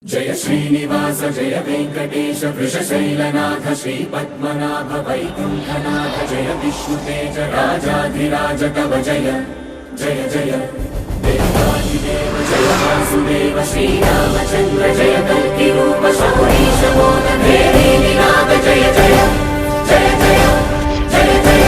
जय श्रीनिवास जय वेंकटेश वृषशैलनाथ श्रीपद्मनाभ वैकुण्ठनाथ जय विष्णुतेज राजाधिराज तव जय जय जय देवादिदेव जय वासुदेव श्रीरामचन्द्र जय कल्कि रूप शौरीश मोद भेदी निनाद जय जय जय जय जय जय।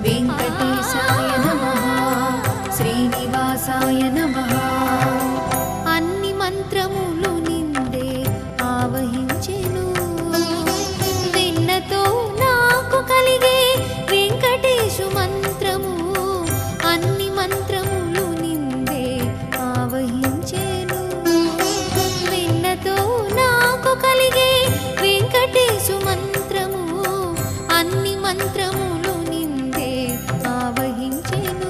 వెంకటేశాయ నమః శ్రీనివాసాయ నమః అన్ని మంత్రములు నిందే ఆవహించెను వెన్నతో నాకు కలిగే వెంకటేశు మంత్రము అన్ని మంత్రములు నిందే ఆవహించెను వెన్నతో నాకు కలిగే వెంకటేశు మంత్రము అన్ని మంత్రములు నిందే ఆవహించెను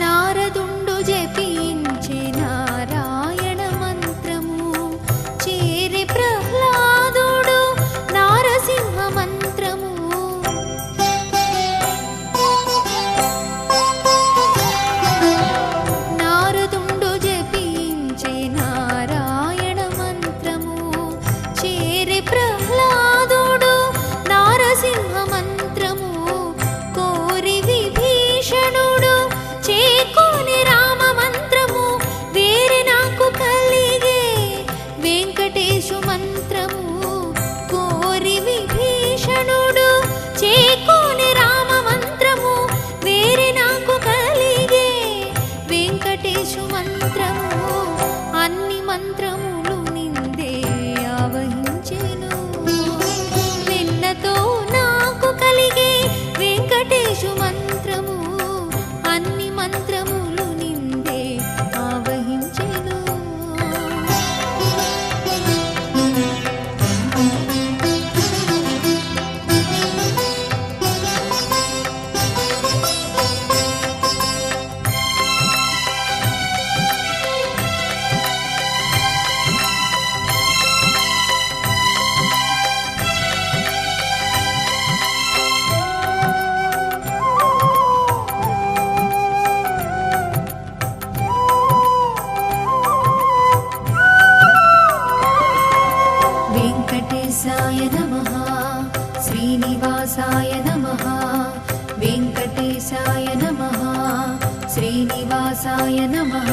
నారదుండు జపించే నారాయణ మంత్రము చేరే ప్రహ్లాదుడు నారసింహ మంత్రము నారదుండు జపించే నారాయణ మంత్రము చేరే ప్రహ్లాదుడు నారసింహ మంత్రము కోరి విభీషణుడు చేకోని రామ మంత్రము వేరే నాకు కలిగే వెంకటేశు మంత్రము కోరి విభీషణుడు చేకోని రామ మంత్రము వేరే నాకు కలిగే వెంకటేశు మంత్రము అన్ని మంత్రములు నిందే ఆవహించెను వెన్నతో నాకు కలిగే వెంకటేశు మంత్రము అన్ని మంత్రములు నిందే ఆవహించెను వెంకటేశాయ నమః శ్రీనివాసాయ నమః వెంకటేశాయ నమః శ్రీనివాసాయ నమః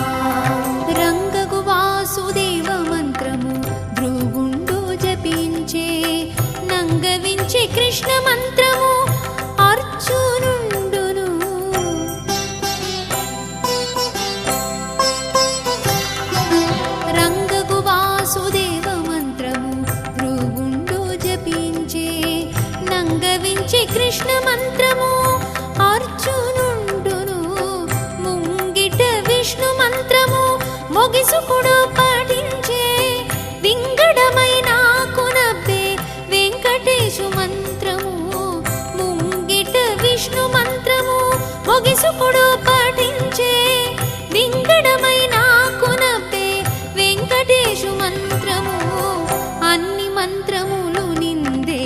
రంగగు వాసుదేవ మంత్రము ధ్రువుండు జపించే నంగవించే కృష్ణ మంత్రము అర్జునుండును రంగగు వాసుదేవ మంత్రము ధ్రువుండు జపించే నంగవించే కృష్ణ మంత్రము అర్జునుండును ముంగిట విష్ణు మంత్రము మొగిసుకుడు పఠించే వింగడమై నాకు నవ్వే వెంకటేశు మంత్రము ముంగిట విష్ణు మంత్రము మొగిసుకుడు పఠించే వింగడమై నాకు నవ్వే వెంకటేశు మంత్రము అన్ని మంత్రములు నిందే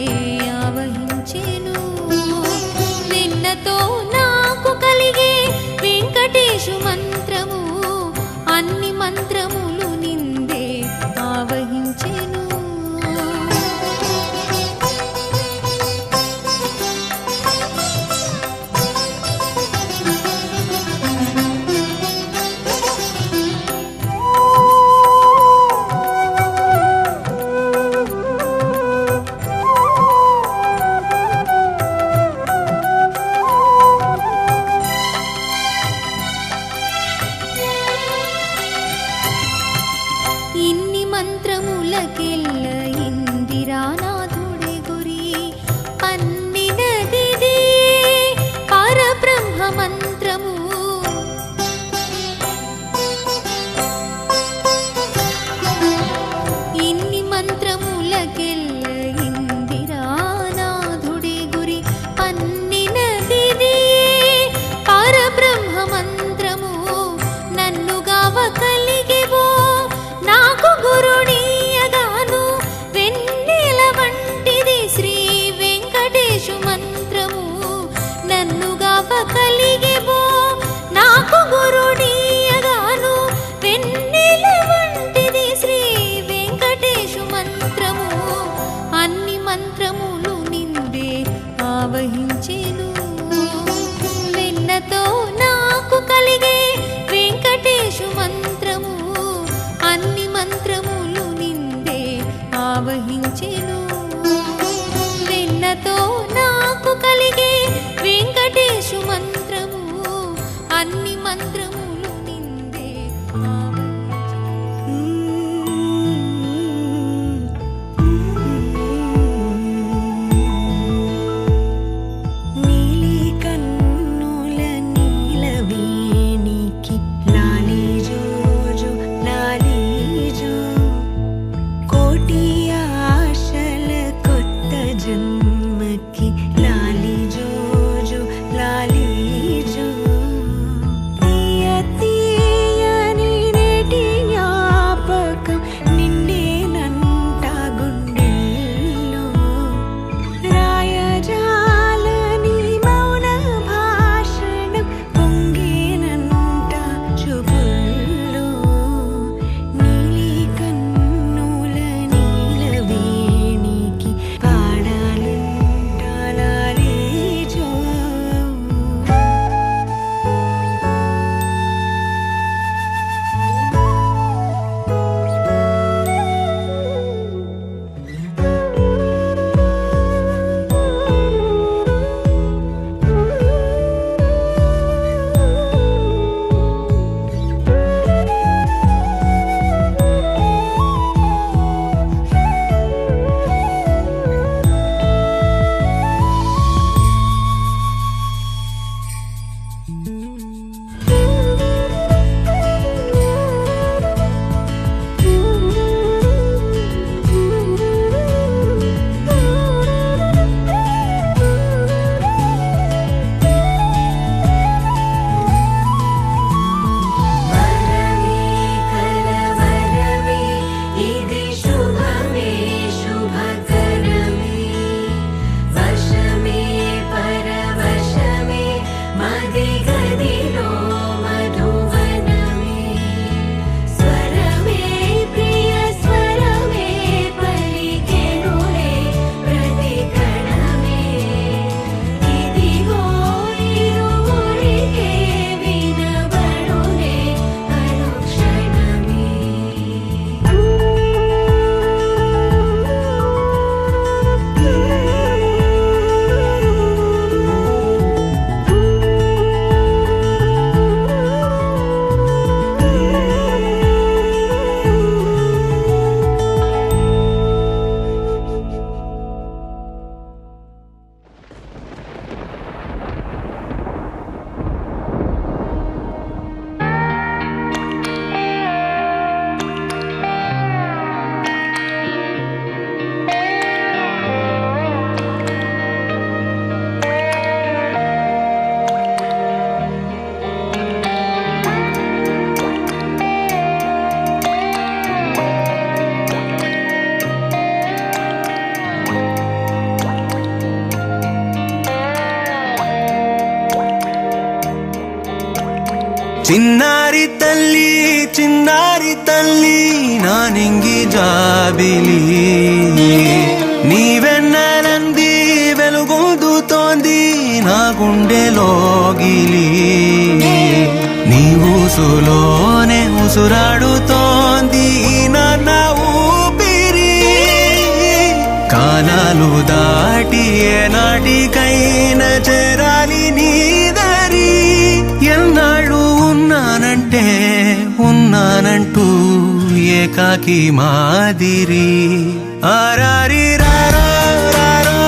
ఆవహించెను వెన్నతో నాకు కలిగే వెంకటేశు మంత్రము అన్ని మంత్రములు గురుడీయగాను వెన్నెల వంటిది శ్రీ వెంకటేశు మంత్రము. అన్ని మంత్రములు నిందే ఆవహించెను. వెన్నతో నాకు కలిగే వెంకటేశు మంత్రము. అన్ని మంత్రములు నిందే ఆవహించెను. వెన్నతో నాకు కలిగే వెంకటేశు మంత్రము. అన్ని మంత్రములు నిందే నీలి కన్నుల నీలవేణికి లాలి జోజో లాలి జో కోటి ఆశల కొత్త జన్మకి లాలి జోజో లాలి జో తీయ తీయని నేటి జ్ఞాపకం నిండేనంట గుండెల్లో రాయజాలని మౌన భాషణం పొంగేనంట చూపుల్లో నీలి కన్నుల నీలవేణికి పాడాలంట లాలి జో వరమే కలవరమే ఇది శుభమే శుభకరమే వశమే పరవశమే మది గదిలో మధువనమే స్వరమే ప్రియ స్వరమే పలికెనులే ప్రతి కణమే ఇదిగో ఇరువురికే వినబడునే అనుక్షణమే చిన్నారి తల్లి నా నింగి జాబిలి నీవెన్నెలంది వెలుగొందుతోంది నా గుండెలోగిలి నీ ఊసులోనే ఉసురాడుతోంది నాన్న ఊపిరి కాలాలు దాటి ఏనాటికైనా చేరాలి నీ దారి ఎన్నాళ్ళు ఉన్నానంటూ ఏకాకి మాదిరి ఆరారి రారో రారో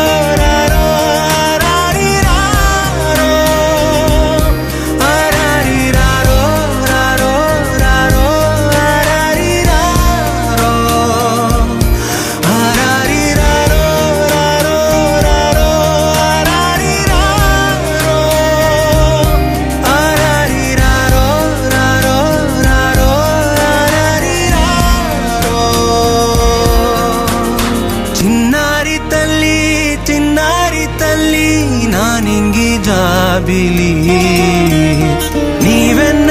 రారో ఆరారి రారో ఆరారి రారో రారో రారో ఆరారి రారో ఆరారి రారో రారో రారో ఆరారి రారో ఆరారి రారో రారో రారో ఆరారి రారో చిన్నారి తల్లి నా నింగి జాబిలి నీవెన్న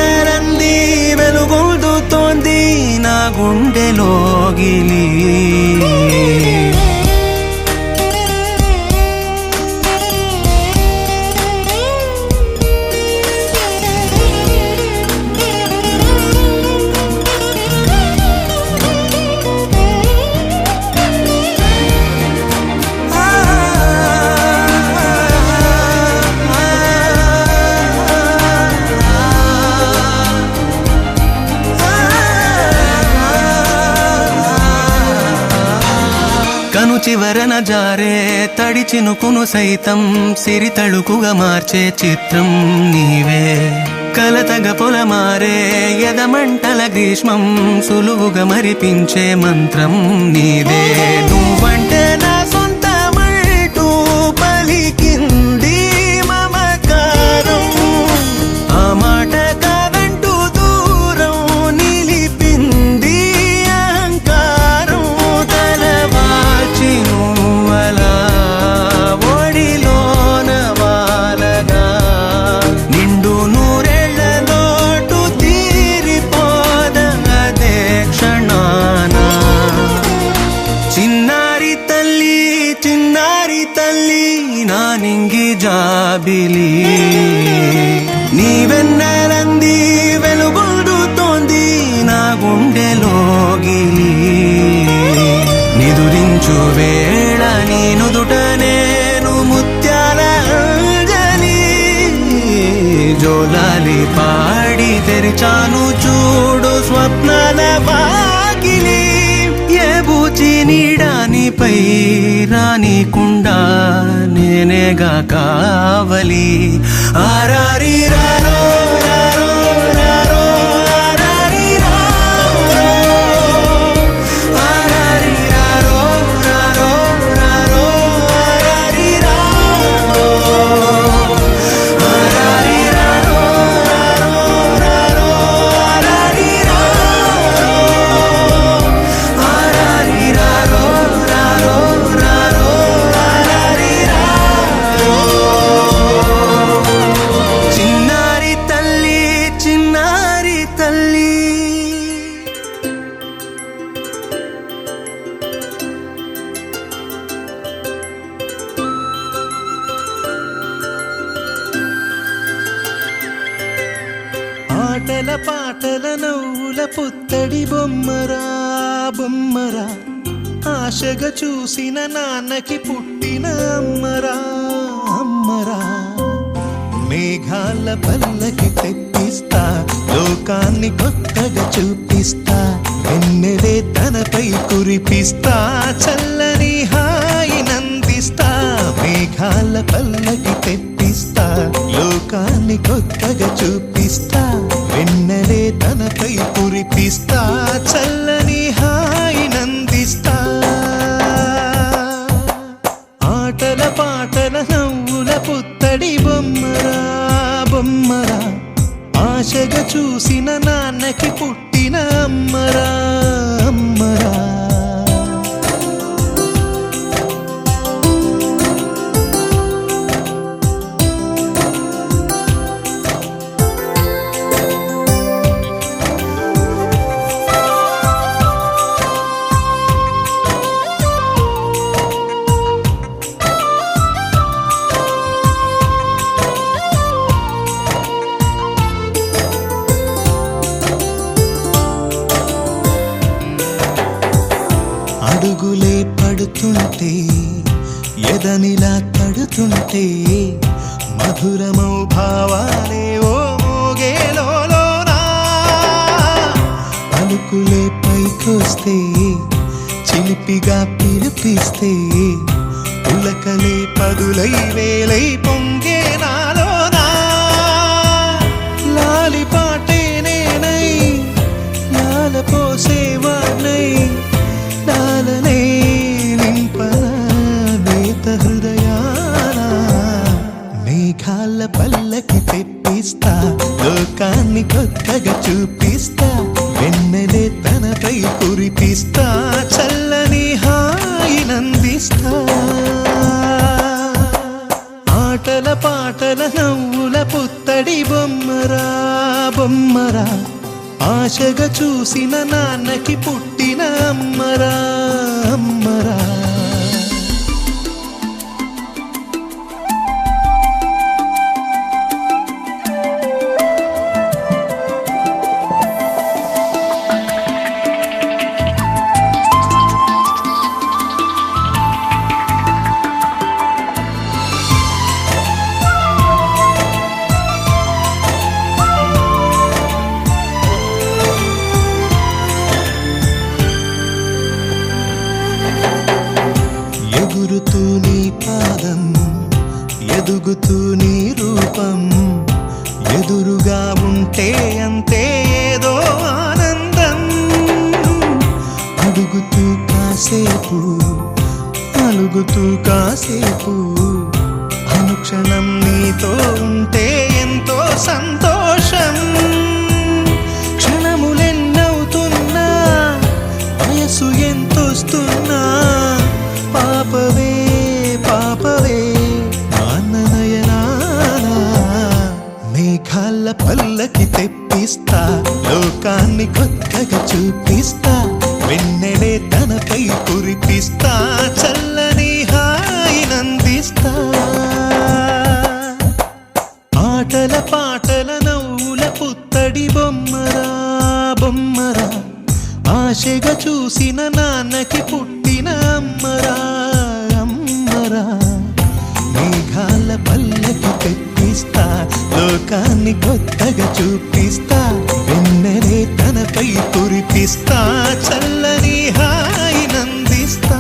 చివరన జారే తడి చినుకును సైతం సిరి తళుకుగా మార్చే చిత్రం నీవే. కలతగ పొలమారే ఎదమంటల గ్రీష్మం సులువుగా మరిపించే మంత్రం నీదే. నువ్వంటే నా సొంతమంటూ పలికింది మమకారం, ఆ మాట కాదంటూ దూరం నిలిపింది అహంకారం. తలవాచి నువ్వలా ఒడిలోన వాలగా నిండు నూరేళ్ల లోటు తీరిపోదదే క్షణాన. చిన్నారి తల్లి చిన్నారి తల్లి నా నింగి జాబిలి, నీవెన్నెలంది వెలుగొందుతోంది నా గుండెలోగిలి. నిదురించు వేళ నీ నుదుట నేను ముత్యాల అంజలి, జోలాలి పాడి తెరిచాను చూడు స్వప్నాల వాకిలి. ఏ బూచి నీడానిపై రానికుండా నేనేగా కావలి. ఆరారి రారో రారో రారో ఆరారి రారో, ఆరారి రారో రారో రారో ఆరారి రారో, ఆరారి రారో రారో రారో ఆరారి రారో, ఆరారి రారో రారో రారో ఆరారి రారో. చిన్నారి తల్లి చిన్నారి తల్లి. ఆటల పాటల నవ్వుల పుత్తడి బొమ్మరా బొమ్మరా, ఆశగా చూసిన నాన్నకి పుట్టిన అమ్మరా అమ్మరా. మేఘాల పల్లకి తెప్పిస్తా, లోకాన్ని కొత్తగా చూపిస్తా, వెన్నెలే తనపై కురిపిస్తా, చల్లని హాయినందిస్తా. మేఘాల పల్లకి తెప్పిస్తా, లోకాన్ని కొత్తగా చూపిస్తా, వెన్నెలే తనపై కురిపిస్తా, చల్లని హాయినందిస్తా. ఆటల పాటల నవ్వుల పుత్తడి బొమ్మరా బొమ్మరా, ఆశగా చూసిన నాన్నకి పుట్టిన అమ్మరా అమ్మరా. అడుగులే పడుతుంటే ఎదనిలా తడుతుంటే, మధురమౌ భావాలే ఓ మోగేలోనా. పలుకులే పైకొస్తే చిలిపిగా పిలిపిస్తే, పులకలే పదులై వేలై పొంగే నాలోనా. లాలి పాటే నేనై లాల పోసేవాణ్ణై, లాలనే నింపనా నేత హృదయాన. మేఘాల పల్లకి తెప్పిస్తా, లోకాన్ని కొత్తగా చూపిస్తా, వెన్నెలే తనపై కురిపిస్తా, చల్లని హాయినందిస్తా. ఆటల పాటల నవ్వుల పుత్తడి బొమ్మరా బొమ్మరా, ఆశగా చూసిన నాన్నకి పుట్టిన అమ్మరా అమ్మరా. అంతే ఏదో ఆనందం. అడుగుతూ కాసేపు అలుగుతూ కాసేపు అనుక్షణం నీతో ఉంటే ఎంతో సంతోషం. క్షణములెన్నవుతున్నా వయసు ఎంతొస్తున్నా పాపవే పాపవే నాన్ననయనాన. మేఘాల పల్లకి తెప్పిస్తా లోకాన్ని కొత్తగా చూపిస్తా. వెన్నెలే తనపై కురిపిస్తా చల్లని హాయినందిస్తా. ఆటల పాటల నవ్వుల పుత్తడి బొమ్మరా బొమ్మరా ఆశగా చూసిన నాన్నకి పుట్టిన అమ్మరా అమ్మరా. మేఘాల పల్లకి తెప్పిస్తా లోకాన్ని కొత్తగా చూపిస్తా. వెన్నెలే తనపై కురిపిస్తా చల్లని హాయినందిస్తా.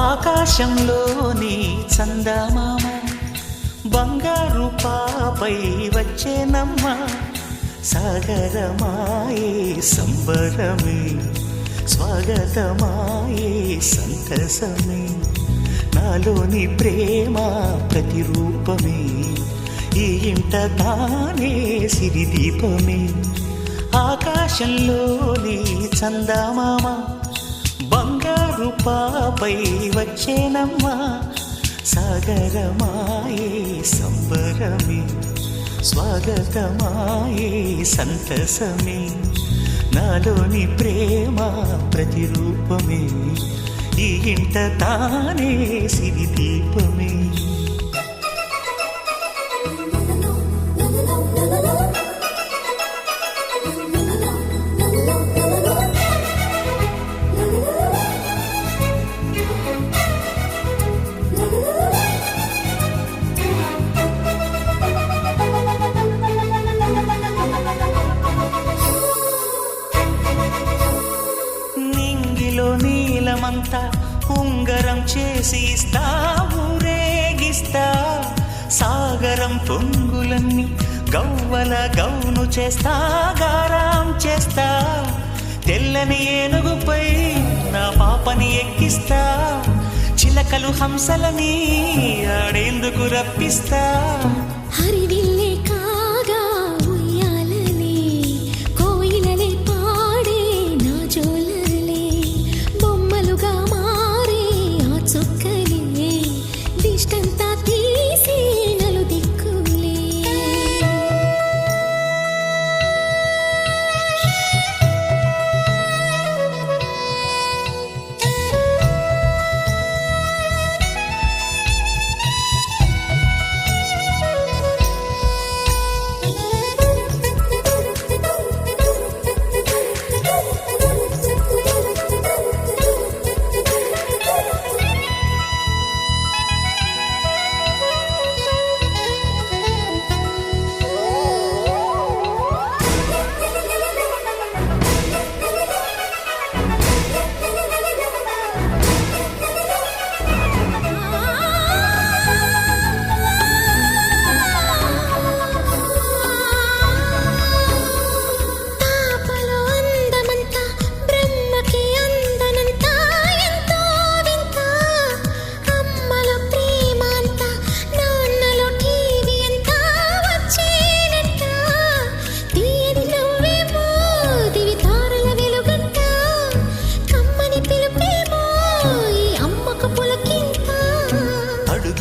ఆకాశంలోని చందమామ బంగారు పాపై వచ్చేనమ్మ. సాగరమాయే సంబరమే స్వాగతమాయే సంతసమే. నాలోని ప్రేమ ప్రతిరూపమే ఈ ఇంట తానే సిరిదీపమే. ఆకాశంలోని చందమామ బంగారు పాపై వచ్చేనమ్మా. సాగరమాయే సంబరమే స్వాగతమాయే సంతసమే. నాలోని ప్రేమ ప్రతిరూపమే ఈ ఇంట తానే సిరిదీపమే. నీలమంతా ఉంగరం చేసి ఇస్తా ఊరేగిస్తా. సాగరం పొంగులన్నీ గవ్వల గౌను చేస్తా గారాం చేస్తా. తెల్లని ఏనుగుపై నా పాపని ఎక్కిస్తా. చిలకలు హంసలని ఆడేందుకు రప్పిస్తా. హరివిల్లే కాగా ఉయ్యాలలే కోయిలలే పాడే నా జోలలే. బొమ్మలుగా మారే ఆ చొక్కలే దిష్టంతా తీసి నలు దిక్కులే.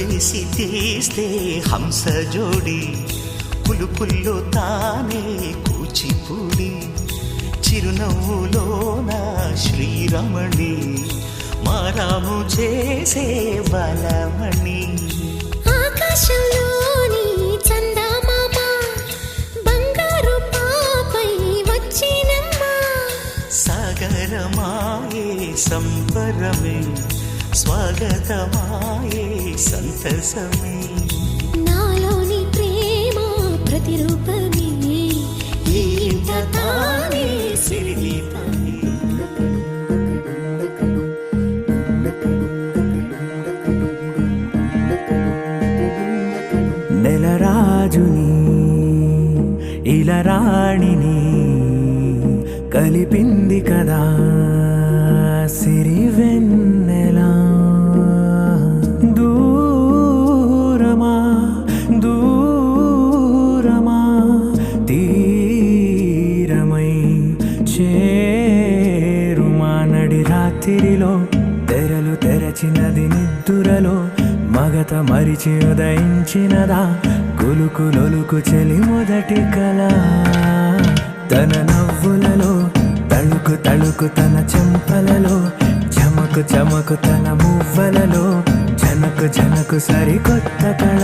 చేసి తీస్తే హంస జోడి పులుపుల్లో తానే కూచిపూడి చిరునవ్వులోన శ్రీరమణి మారాము చేసే బలమణి ఆకాశంలోని చందమామ బంగారు పాపై వచ్చినమ్మా సాగరమాయే సంబరమే స్వాగతమాయే సంతసమే నాలోని ప్రేమ ప్రతిరూపమే ఈ ఇంట తానే సిరిదీపమే నెలరాజుని ఇలరాణిని కలిపింది కదా సిరివెన్నెలా దూరమా దూరమా తీరమై చేరుమా నడి రాత్రిలో తెరలు తెరచినది నిద్దురలో మగత మరిచి ఉదయించినదా కులుకులొలుకు చెలి మొదటి కళ తన నవ్వులలో తళుకు తళుకు తన చెంపలలో చమకు చమకు తన మువ్వలలో జనకు జనకు సరికొత్త కళ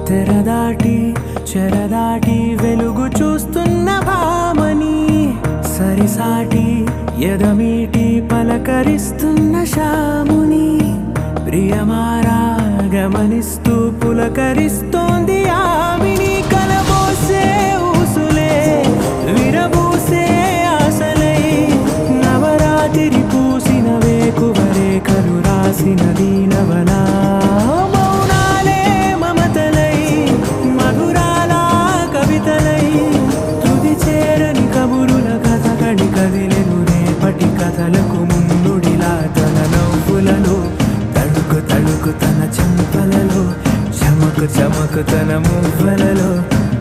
తెరదాటి చెరదాటి వెలుగు చూస్తున్న భామని సరిసాటి ఎదమీటి పలకరిస్తున్న శాముని ప్రియమారా గమనిస్తూ పులకరిస్తోంది ఆవిని కలబోసే ఊసులే విరబూసే ఆశలై నవరాత్రి పూసిన వేకువరేఖలు రాసిన దీనవనా కథలకు ముందుడిలా తన నవ్వులలో తడుకు తడుకు తన చెంపలలో చమకు చమకు తన మువ్వలలో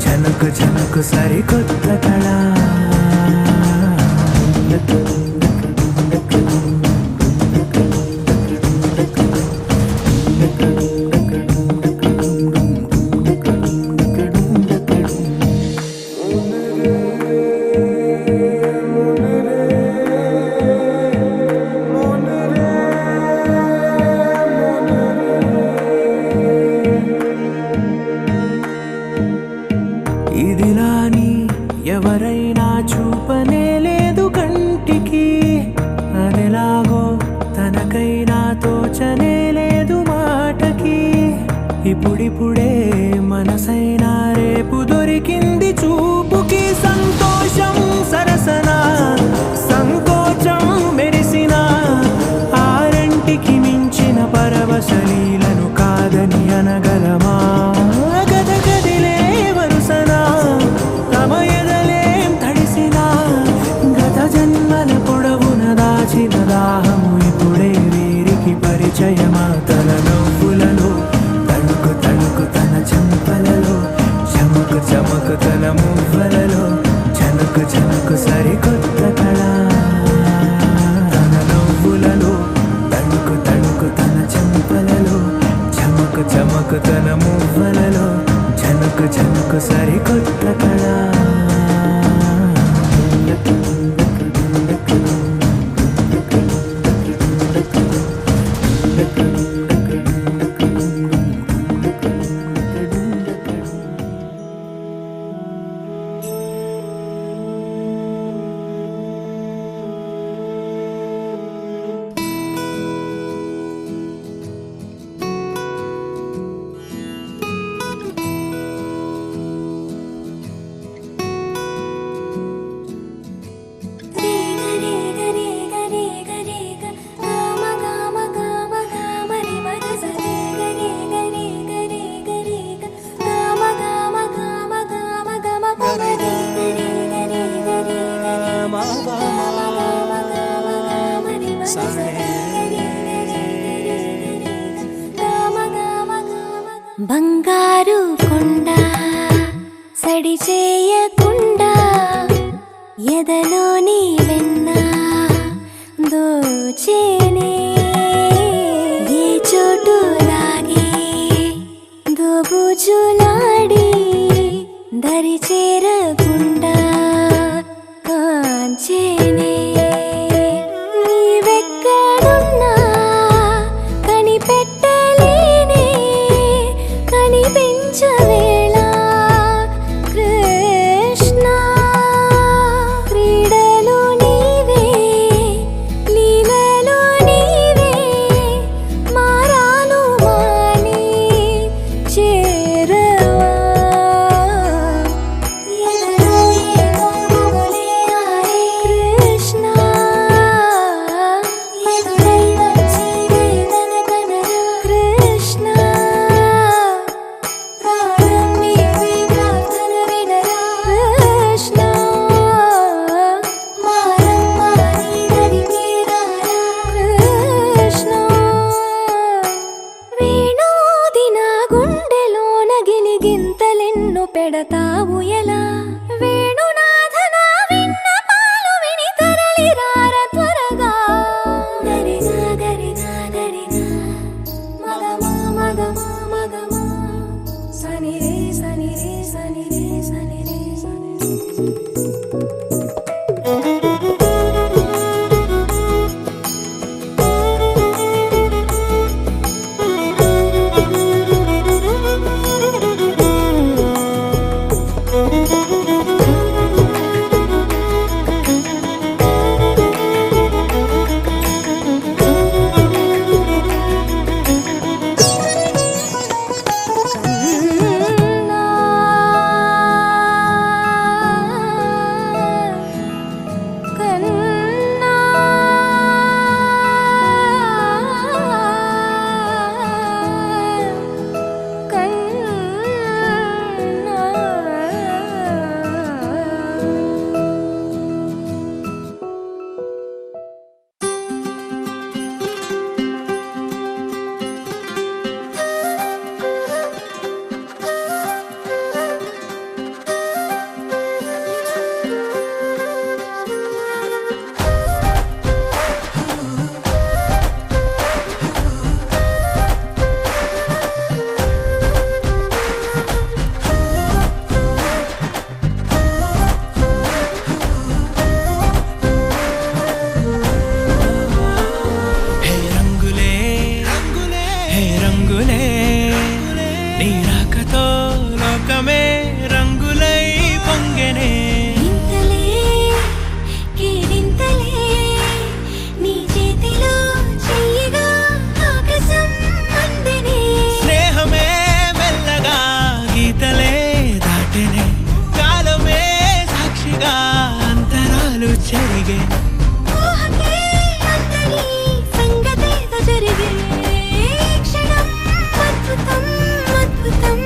జనకు జనకు సరికొత్త కళ ఇదిలాని ఎవరైనా చూపనే లేదు కంటికి అదెలాగో తనకైనా తోచనే లేదు మాటకి ఇప్పుడిప్పుడే మనసైనా రేపు దొరికింది చూపుకి సంతోషం సరసన సంకోచం మెరిసిన ఆరంటికి మించిన పరవశలీలను కాదని అనగలమా గద గదిలే వరుసనా తమ ఎదలేం తడిసినా గత జన్మల పొడవున దాచిన దాహము ఇప్పుడే వీరికి పరిచయమా తన నవ్వులలో తణుకు తణుకు తన చెంపలలో చమకు చమకు తన మువ్వలలో జనకు జనకు సరికొత్త కళ తన నవ్వులలో తణుకు తణుకు తన చెంపలలో చమకు చమకు తన మువ్వలలో జనకు జనకు సరికొత్త కళ బంగారు కొండ సడి చేయకుండా ఎదలోని వెన్న దోచేనే ఏ చోటు లాగే దోబుజులాడి దరి చేరకుండా కాంచేనే నీవెక్కడున్నా కనిపెట్టలేనే కనిపించవేళ కృష్ణ క్రీడలు నీవే లీలలు నీవే మారాను మాని చేరవా ఎదలో ఏమో మొగలే ఆరే కృష్ణ ఎదురై వచ్చి వేదన కనరా కృష్ణ ప్రాణం నీవే ప్రార్థన వినరా కృష్ణ మారమ్మ నీ దరికి రారా కృష్ణ వేణోది నా గుండెలోన గిలిగింతలెన్ను పెడతావు ఎలా వేణునాథ నా విన్నపాలు విని తరలి రార త్వరగా గరిగా గరిగా గరిగా మగమా మగమా మగమా సని రే సని రే సని రే సని రే సని రే కన్నా హే రంగులే రంగులే హే రంగులే నీ రాకతో లోకమే రంగులై పొంగెనే ఇంతలే కేరింతలే నీ చేతిలో చెయ్యగా ఆకాశం అందనే స్నేహమే మెల్లగా గీతలే దాటెనే కాలమే సాక్షిగా అంతరాలు చెరిగే ఊహకే అందని సంగతేదో జరిగే క్షణం అద్భుతం అద్భుతం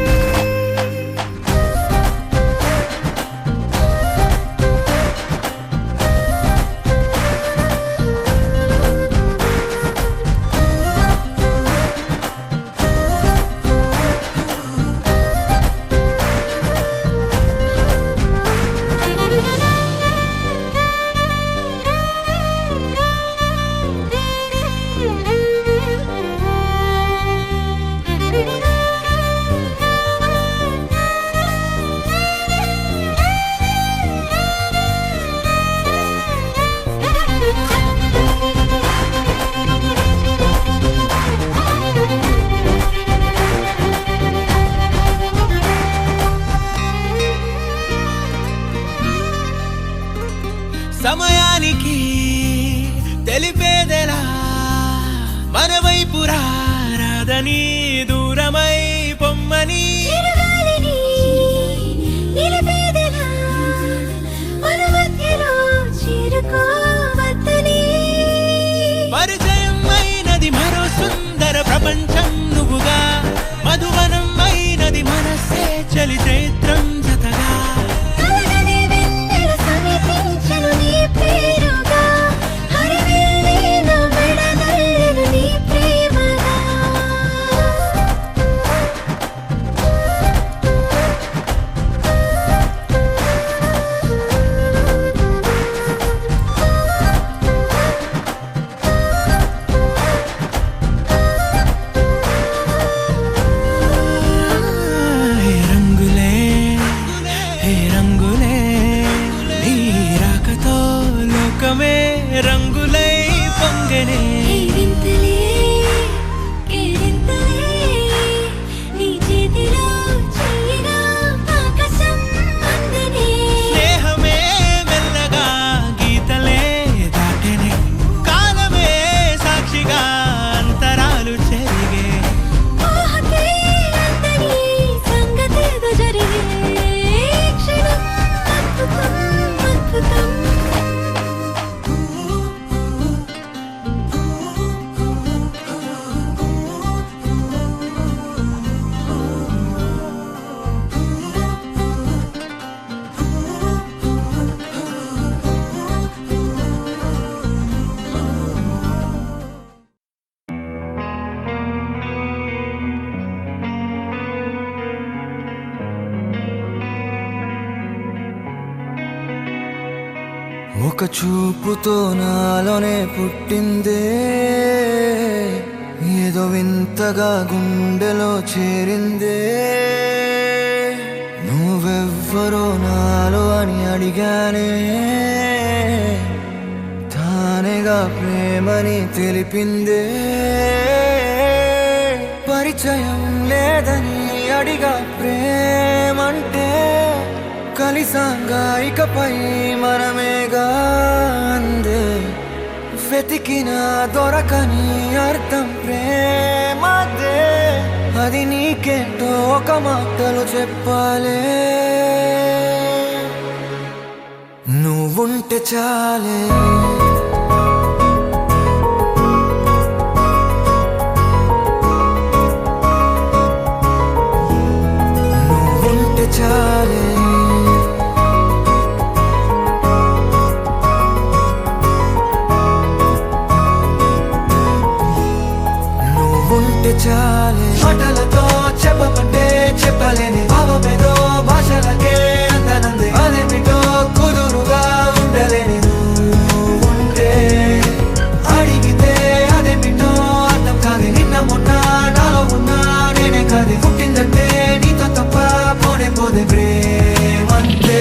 సమయానికి తెలిపేదెలా మన వైపు రాదని దూరమై పొమ్మని చిరుగాలిని నిలిపేదెలా మన మధ్యలో చేరుకోవద్దని పరిచయం అయినది మరో సుందర ప్రపంచం నువ్వుగా మధువనం అయినది మనసే చలి చైత్రం జతగా కలగని వెన్నెల సమీపించెను నీ పేరుగా హరివిల్లి నా మెడదల్లెను నీ ప్రేమగా ఒక చూపుతో నాలోనే పుట్టిందే ఏదో వింతగా గుండెలో చేరిందే నువ్వెవ్వరో నాలో అని అడిగానే తానేగా ప్రేమని తెలిపిందే పరిచయం లేదని అడిగా ప్రేమంటే కలిసాంగా ఇకపై మనమేగా అందే వెతికినా దొరకని అర్థం ప్రేమదే అది నీకేంటో ఒక మాటలు చెప్పాలే నువ్వుంటే చాలే నువ్వుంటే చాలే చాలే మాటలతో చెప్పమంటే చెప్పలేని భావమేదో భాషలకే అందనంది అదేమిటో కుదురుగా ఉండలేని ఉంటే అడిగితే అదేమిటో అర్థం కాదు నిన్న మొన్న నాలో ఉన్నా నేనే కాదు పుట్టిందంటే నీతో తప్ప పోనే పోదే ప్రేమంతే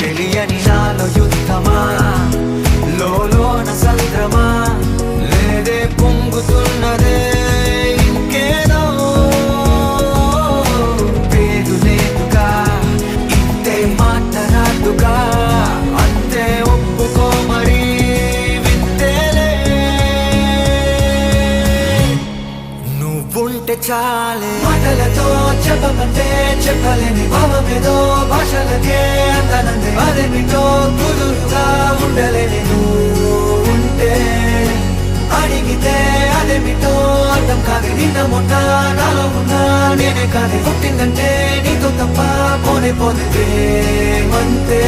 తెలియని నాలో యుద్ధమా లోన సంద్రమా లేదే పొంగుతున్నదే ఇంకేదో పేరు లేదుగా ఇంతే మాట్లాడుగా అంతే ఒప్పుకో మరి వింతేలే నువ్వుంటే చాలే మాటలతో చెప్పమంటే చెప్పలేని భావమేదో భాషలకే అందనంది అదేమిటో కుదురుగా ఉండలేని ఉంటే అడిగితే అదేమిటో అర్థం కాదు నిన్న మొన్న నాలో ఉన్నా నేనే కాదు పుట్టిందంటే నీతో తప్ప పోనే పోతే ప్రేమంతే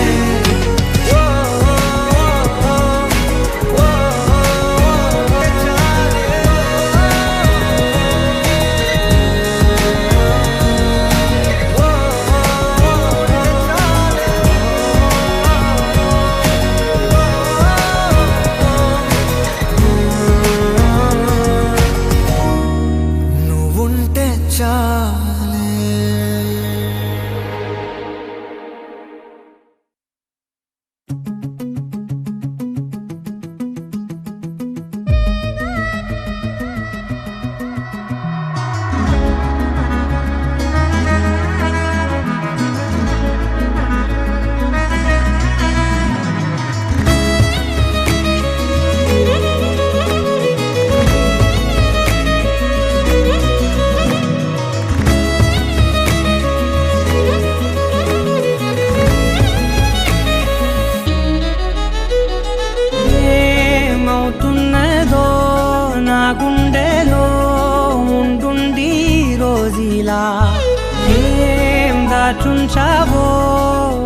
దాచుంచావో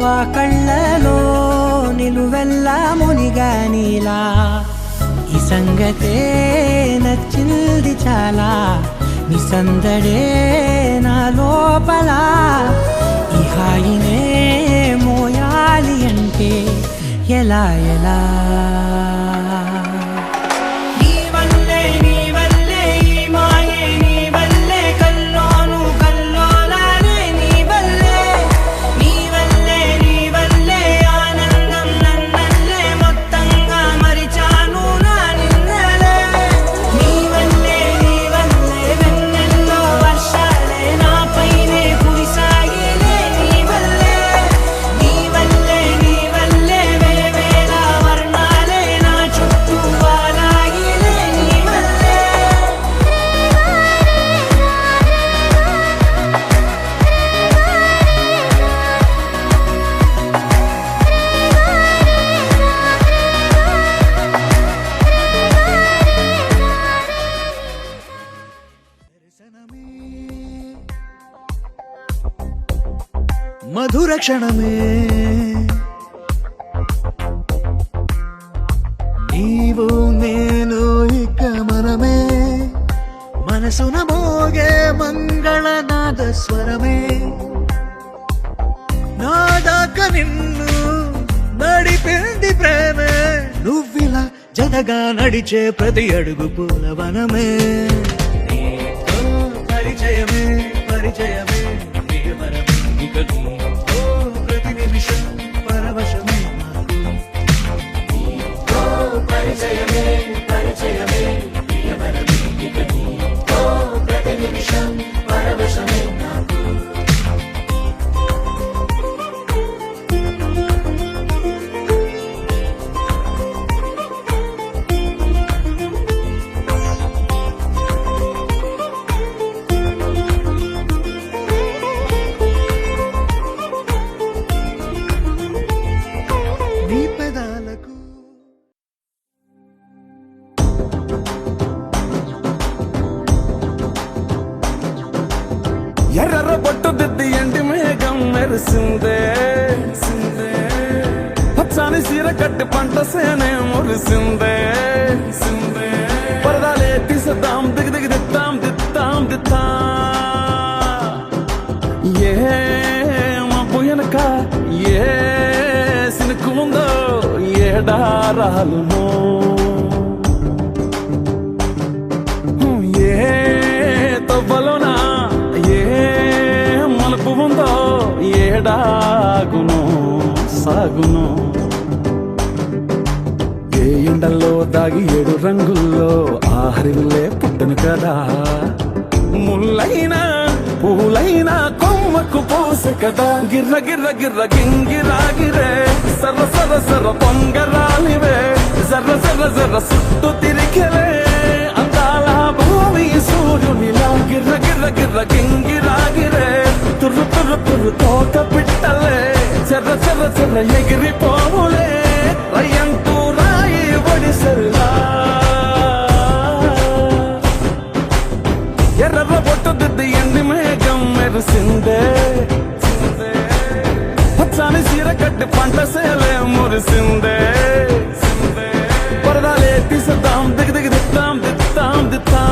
ఆ కళ్ళలో నిలువెల్లా మునిగానిలా ఈ సంగతే నచ్చింది చాలా నీ సందడే నా లోపల ఈ హాయినే మోయాలి అంటే ఎలా ఎలా నీవల్లే మధుర క్షణమే నీవు నేను ఇక మనమే మనసున మోగే మంగళనాద స్వరమే నాదాక నిన్ను నడిపింది ప్రేమే నువ్విలా జతగా నడిచే ప్రతి అడుగు పూలవనమే నీతో పరిచయమే పరిచయమే ప్రియవరమే ఇక నీతో ప్రతి నిమిషం పరవశమే నీతో పరిచయమే పరిచయమే ప్రియవరమే ఇక నీతో ప్రతి నిమిషం పరవశమే నాకు నీ పెదాలకు ఎర్ర పట్టు దిద్ది ఎండి మేఘం మెరిసిందే పచ్చని సీర కట్టి పంట సేనే మురిసిందే పరదాలే తీసేద్దాం దిగి దిగి దిత్తాం దిత్తాం దిత్తా ఏ మబ్బు వెనక ఏ సినుకు ఉందో ఏడారాలునో ఏ తవ్వలోనా ఏ మలుపు ఉందో ఏడాగును సాగును ఏ ఎండల్లో దాగి 7 రంగుల్లో ఆహరిల్లే పుట్టను కదా ముల్లైనా పూలైనా కొమ్మకు పోసే కదా గిర్ర గిర్ర గిర్ర గింగిరాగిరే సర్ర సర్ర సర్ర పొంగరాలివే జర్ర జర్ర జర్ర సుట్టు తిరిగలే అందాల భూమి సూర్యునిలా గిర్ర గిర్ర గిర్ర గింగిరాగిరే తుర్రు తుర్రు తుర్రు తోట పిట్టలే చెర్ర చెర్ర చెర్ర ఎగిరిపోవులే రయ్యంటూ రాయి ఒడిసెల్లా ఎర్ర బొట్టు దిద్ది ఎండి మేఘం మెరిసిందే పచ్చని సీర కట్టి పంట సేలే మురిసిందే పరదాలే తీసేద్దాం దిగి దిగి దిత్తాం దిత్తాం దిత్తా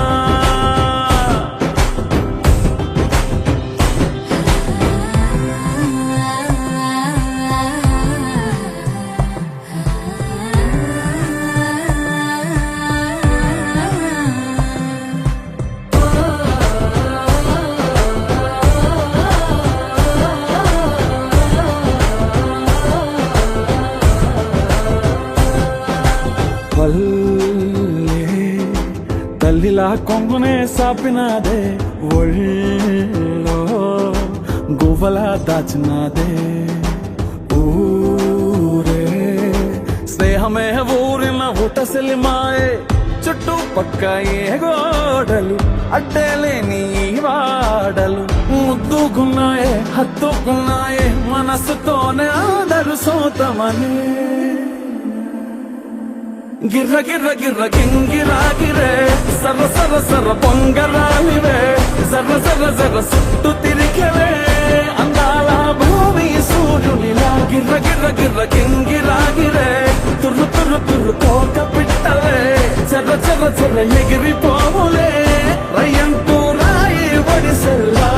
తల్లిలా కొంగునే సాపినాదే ఒళ్ళో గువ్వలా దాచినాదే ఊరే స్నేహమే ఊరిన ఊటసెలిమాయే చుట్టూ పక్క ఏ గోడలు అడ్డేలేని వాడలు ముద్దుకున్నాయే హత్తుకున్నాయే మనసుతోనే ఆదరు సోతమని గిర్ర గిర్ర గిర్ర గింగిరాగిరే సర్ర సర్ర సర్ర పొంగరాలివే జర్ర జర్ర జర్ర సుట్టు తిరిగలే అందాల భూమి సూర్యునిలా గిర్ర గిర్ర గిర్ర గింగిరాగిరే తుర్రు తుర్రు తుర్రు తోక పిట్టలే చెర్ర చెర్ర చెర్ర ఎగిరిపోవులే రయ్యంటూ రాయి ఒడిసెల్లా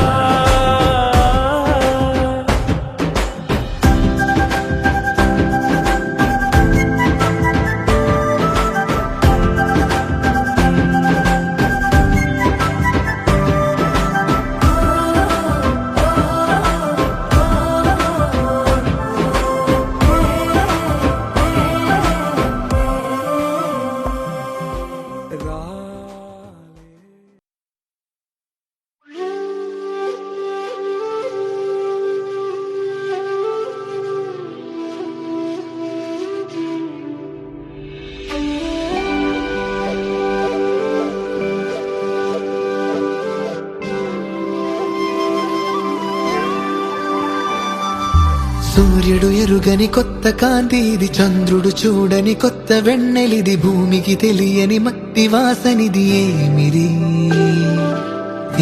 సూర్యుడు ఎరుగని కొత్త కాంతి ఇది చంద్రుడు చూడని కొత్త వెన్నెలిది భూమికి తెలియని మట్టి వాసనిది ఏమిది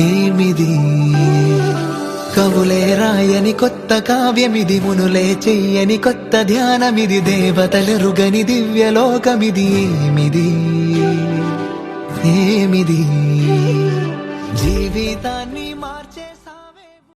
ఏమిది కవులే రాయని కొత్త కావ్యమిది, మునులే చెయ్యని కొత్త ధ్యానమిది, దేవతలెరుగని దివ్యలోకమిది. ఏమిది జీవితాన్ని